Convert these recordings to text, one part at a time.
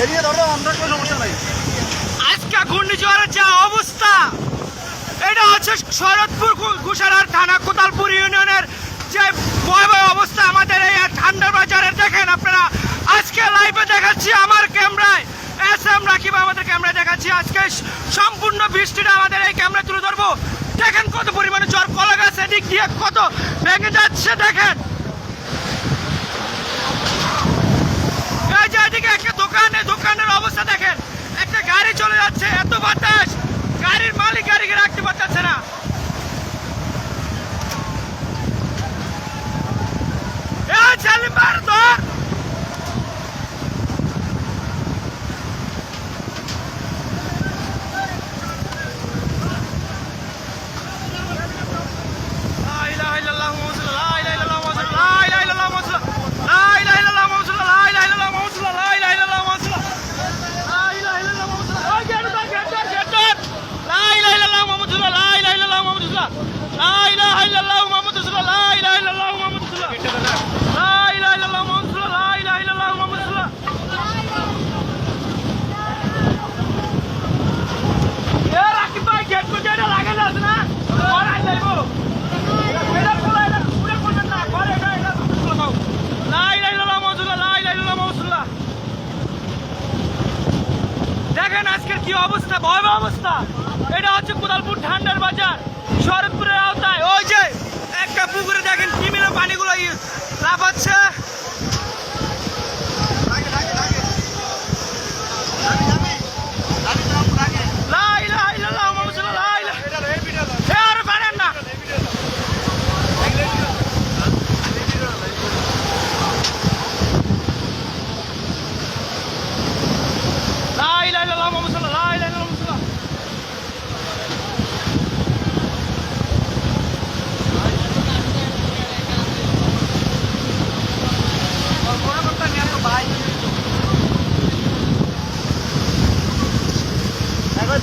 এড়িয়ে ধরো, আমরা কোনো সমস্যা নাই। আজকে ঘূর্ণিঝড়ের যা অবস্থা, এটা হচ্ছে শরৎপুর কুশারার থানা কোতালপুর ইউনিয়নের যে ভয়াবহ অবস্থা আমাদের এই ঠান্ডা বাজারে। দেখেন আপনারা, আজকে লাইভে দেখাচ্ছি আমার ক্যামেরায়, SM রাকিব আমাদের ক্যামেরায় দেখাচ্ছি। আজকে সম্পূর্ণ বৃষ্টিটা আমাদের এই ক্যামেরায় তুলে ধরবো। দেখেন কত পরিমাণে ঝড়, কলা গাছ এদিক দিয়ে কত ভেঙে যাচ্ছে। দেখেন এই যে এদিকে একটা দোকানের অবস্থা দেখেন, একটা গাড়ি চলে যাচ্ছে, এত বাতাস, গাড়ির মালিক গাড়িকে রাখতে পারতেছে না। দেখেন আজকের কি অবস্থা, ভয়াবহ অবস্থা। এটা হচ্ছে কোতালপুর ঠান্ডার বাজার, শরৎপুরের আওতায়। ওই যে একটা পুকুরে দেখেন কিমিনো পানিগুলো লাফাচ্ছে।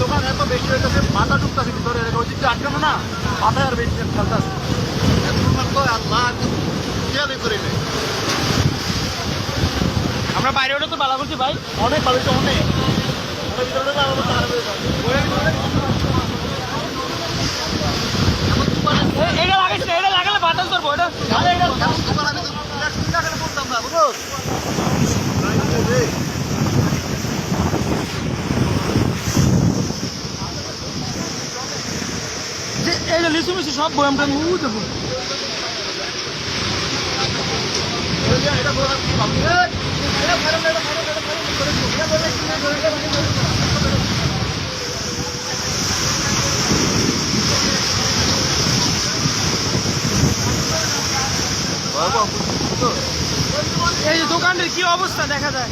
দোকান এত বেশি হইতেছে, মাথা ঢুকতেছে ভিতরে, ওই দিকটা আটকানো না, মাথায় আর বেশি খেলতেছে। আমরা বাইরে ওটা তো বালা বলছি ভাই, অনেক ভালো, অনেক এটা লাগাইছে, এটা লাগালে বাতাস ধরবো। এটা এই যে লিচু মিচু সব বয়াম টাম দেবো। এই যে দোকানের কি অবস্থা দেখা যায়।